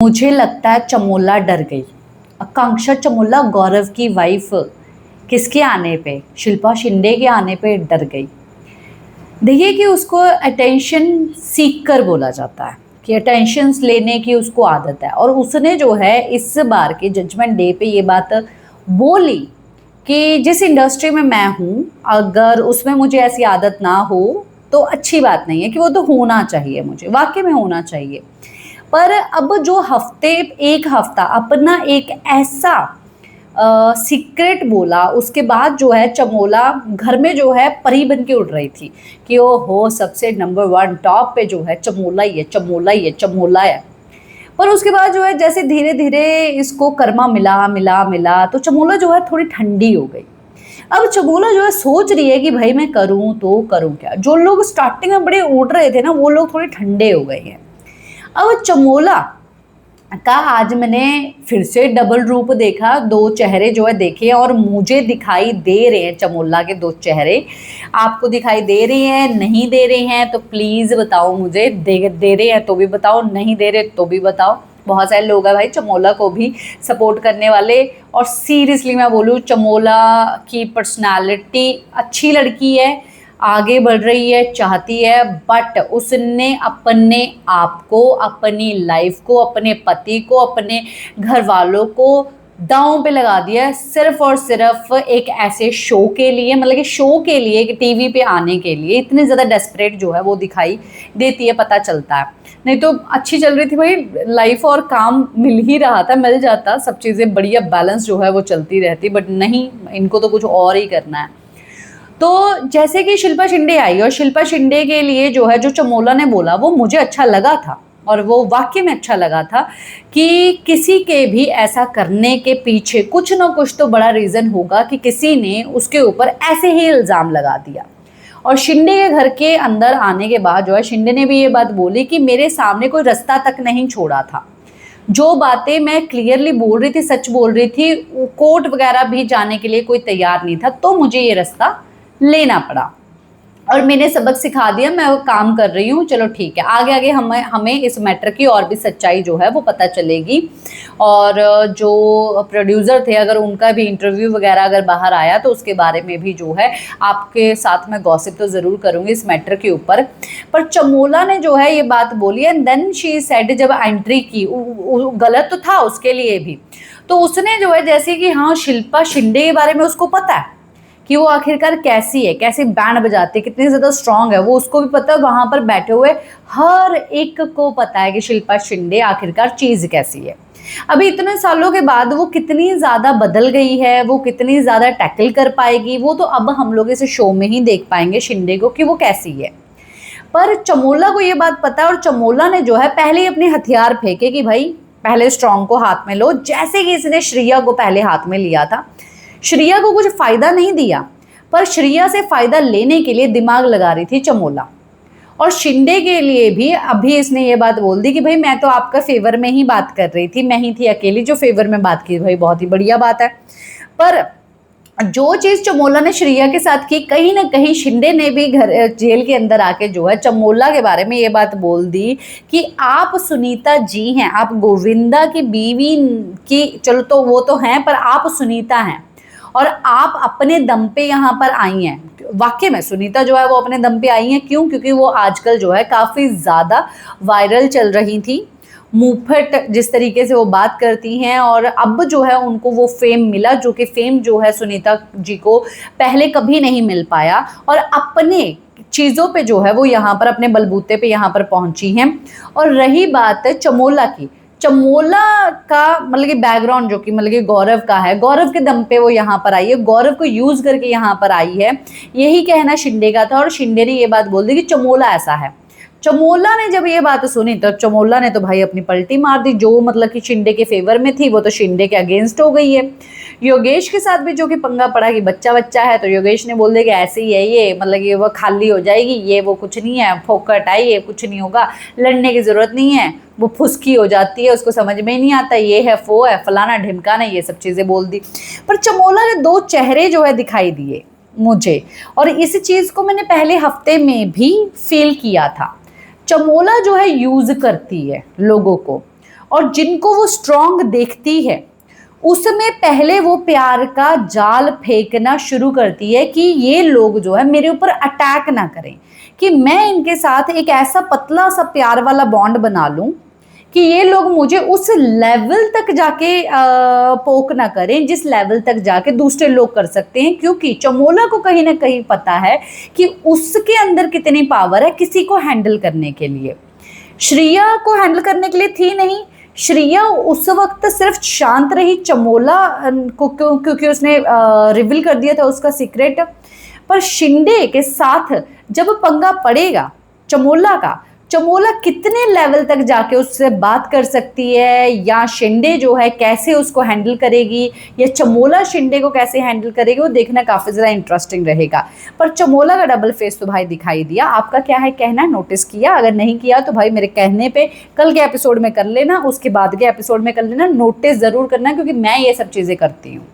मुझे लगता है चमोला डर गई। आकांक्षा चमोला गौरव की वाइफ किसके आने पे, शिल्पा शिंदे के आने पे डर गई। देखिए कि उसको अटेंशन सीकर बोला जाता है कि अटेंशन लेने की उसको आदत है, और उसने जो है इस बार के जजमेंट डे पे ये बात बोली कि जिस इंडस्ट्री में मैं हूँ अगर उसमें मुझे ऐसी आदत ना हो तो अच्छी बात नहीं है, कि वो तो होना चाहिए, मुझे वाकई में होना चाहिए। पर अब जो एक हफ्ता अपना एक ऐसा सीक्रेट बोला, उसके बाद जो है चमोला घर में जो है परी बन के उड़ रही थी कि ओ हो सबसे नंबर 1 टॉप पे जो है चमोला ही है, चमोला ही है, चमोला है। पर उसके बाद जो है जैसे धीरे धीरे इसको कर्मा मिला मिला मिला तो चमोला जो है थोड़ी ठंडी हो गई। अब चमोला जो है सोच रही है कि भाई मैं करूं तो करूं क्या। जो लोग स्टार्टिंग में बड़े उड़ रहे थे ना, वो लोग थोड़े ठंडे हो गए हैं। अब चमोला का आज मैंने फिर से डबल रूप देखा, 2 चेहरे जो है देखे, और मुझे दिखाई दे रहे हैं चमोला के 2 चेहरे। आपको दिखाई दे रहे हैं, नहीं दे रहे हैं तो प्लीज़ बताओ मुझे। दे रहे हैं तो भी बताओ, नहीं दे रहे तो भी बताओ। बहुत सारे लोग हैं भाई चमोला को भी सपोर्ट करने वाले, और सीरियसली मैं बोलूँ चमोला की पर्सनालिटी अच्छी लड़की है, आगे बढ़ रही है, चाहती है, बट उसने अपने आप को, अपनी लाइफ को, अपने पति को, अपने घर वालों को दांव पे लगा दिया है, सिर्फ और सिर्फ एक ऐसे शो के लिए, मतलब कि शो के लिए, कि टीवी पे आने के लिए इतने ज़्यादा डेस्परेट जो है वो दिखाई देती है, पता चलता है। नहीं तो अच्छी चल रही थी भाई लाइफ, और काम मिल ही रहा था, मिल जाता, सब चीज़ें बढ़िया बैलेंस जो है वो चलती रहती, बट नहीं, इनको तो कुछ और ही करना है। तो जैसे कि शिल्पा शिंदे आई, और शिल्पा शिंदे के लिए जो है जो चमोला ने बोला वो मुझे अच्छा लगा था, और वो वाकई में अच्छा लगा था कि किसी के भी ऐसा करने के पीछे कुछ ना कुछ तो बड़ा रीज़न होगा कि किसी ने उसके ऊपर ऐसे ही इल्ज़ाम लगा दिया। और शिंदे के घर के अंदर आने के बाद जो है शिंदे ने भी ये बात बोली कि मेरे सामने कोई रास्ता तक नहीं छोड़ा था, जो बातें मैं क्लियरली बोल रही थी, सच बोल रही थी, कोर्ट वगैरह भी जाने के लिए कोई तैयार नहीं था, तो मुझे ये रास्ता लेना पड़ा, और मैंने सबक सिखा दिया, मैं वो काम कर रही हूँ, चलो ठीक है। आगे आगे हमें इस मैटर की और भी सच्चाई जो है वो पता चलेगी, और जो प्रोड्यूसर थे अगर उनका भी इंटरव्यू वगैरह अगर बाहर आया तो उसके बारे में भी जो है आपके साथ मैं गॉसिप तो ज़रूर करूँगी इस मैटर के ऊपर। पर चमोला ने जो है ये बात बोली, एंड देन शी सेड, जब एंट्री की गलत तो था उसके लिए भी, तो उसने जो है जैसे कि हाँ शिल्पा शिंदे के बारे में उसको पता है कि वो आखिरकार कैसी है, कैसे बैंड बजाती है, कितनी ज़्यादा स्ट्रांग है, वो उसको भी पता है, वहाँ पर बैठे हुए हर एक को पता है कि शिल्पा शिंदे आखिरकार चीज़ कैसी है। अभी इतने सालों के बाद वो कितनी ज़्यादा बदल गई है, वो कितनी ज़्यादा टैकल कर पाएगी, वो तो अब हम लोग इस शो में ही देख पाएंगे शिंदे को कि वो कैसी है। पर चमोला को ये बात पता है, और चमोला ने जो है पहले ही अपने हथियार फेंके कि भाई पहले स्ट्रांग को हाथ में लो, जैसे कि इसने श्रिया को पहले हाथ में लिया था। श्रिया को कुछ फ़ायदा नहीं दिया, पर श्रिया से फ़ायदा लेने के लिए दिमाग लगा रही थी चमोला। और शिंदे के लिए भी अभी इसने ये बात बोल दी कि भाई मैं तो आपका फेवर में ही बात कर रही थी, मैं ही थी अकेली जो फेवर में बात की। भाई बहुत ही बढ़िया बात है, पर जो चीज़ चमोला ने श्रिया के साथ की, कहीं ना कहीं शिंदे ने भी घर जेल के अंदर आके जो है चमोला के बारे में ये बात बोल दी कि आप सुनीता जी हैं, आप गोविंदा की बीवी की, चलो तो वो तो हैं, पर आप सुनीता हैं, और आप अपने दम पे यहाँ पर आई हैं। वाकई में सुनीता जो है वो अपने दम पे आई हैं, क्यों? क्योंकि वो आजकल जो है काफ़ी ज़्यादा वायरल चल रही थी, मुंहफट जिस तरीके से वो बात करती हैं, और अब जो है उनको वो फेम मिला, जो कि फेम जो है सुनीता जी को पहले कभी नहीं मिल पाया, और अपने चीज़ों पे जो है वो यहाँ पर अपने बलबूते पे यहाँ पर पहुँची हैं। और रही बात चमोला की, चमोला का मतलब कि बैकग्राउंड जो कि मतलब कि गौरव का है, गौरव के दम पे वो यहाँ पर आई है, गौरव को यूज़ करके यहाँ पर आई है, यही कहना शिंदे का था, और शिंदे ने ये बात बोल दी कि चमोला ऐसा है। चमोला ने जब ये बात सुनी तो चमोला ने तो भाई अपनी पलटी मार दी, जो मतलब कि शिंदे के फेवर में थी वो तो शिंदे के अगेंस्ट हो गई है। योगेश के साथ भी जो कि पंगा पड़ा कि बच्चा बच्चा है, तो योगेश ने बोल दिया कि ऐसे ही है ये, मतलब कि वो खाली हो जाएगी, ये वो कुछ नहीं है, फोकट आई है, कुछ नहीं होगा, लड़ने की ज़रूरत नहीं है, वो फुसकी हो जाती है, उसको समझ में ही नहीं आता, ये है वो है फलाना ढिमकाना, ये सब चीज़ें बोल दी। पर चमोला ने 2 चेहरे जो है दिखाई दिए मुझे, और इस चीज़ को मैंने पहले हफ्ते में भी फील किया था। चमोला जो है यूज़ करती है लोगों को, और जिनको वो स्ट्रॉन्ग देखती है उसमें पहले वो प्यार का जाल फेंकना शुरू करती है कि ये लोग जो है मेरे ऊपर अटैक ना करें, कि मैं इनके साथ एक ऐसा पतला सा प्यार वाला बॉन्ड बना लूं कि ये लोग मुझे उस लेवल तक जाके पोक ना करें जिस लेवल तक जाके दूसरे लोग कर सकते हैं, क्योंकि चमोला को कहीं ना कहीं पता है कि उसके अंदर कितनी पावर है किसी को हैंडल करने के लिए। श्रिया को हैंडल करने के लिए थी नहीं, श्रिया उस वक्त सिर्फ शांत रही चमोला को क्योंकि उसने रिवील कर दिया था उसका सीक्रेट। पर शिंदे के साथ जब पंगा पड़ेगा चमोला कितने लेवल तक जाके उससे बात कर सकती है, या शिंदे जो है कैसे उसको हैंडल करेगी, या चमोला शिंदे को कैसे हैंडल करेगी, वो देखना काफ़ी ज़्यादा इंटरेस्टिंग रहेगा। पर चमोला का डबल फेस तो भाई दिखाई दिया। आपका क्या है कहना, नोटिस किया? अगर नहीं किया तो भाई मेरे कहने पे कल के एपिसोड में कर लेना, उसके बाद के एपिसोड में कर लेना, नोटिस ज़रूर करना क्योंकि मैं ये सब चीज़ें करती हूँ।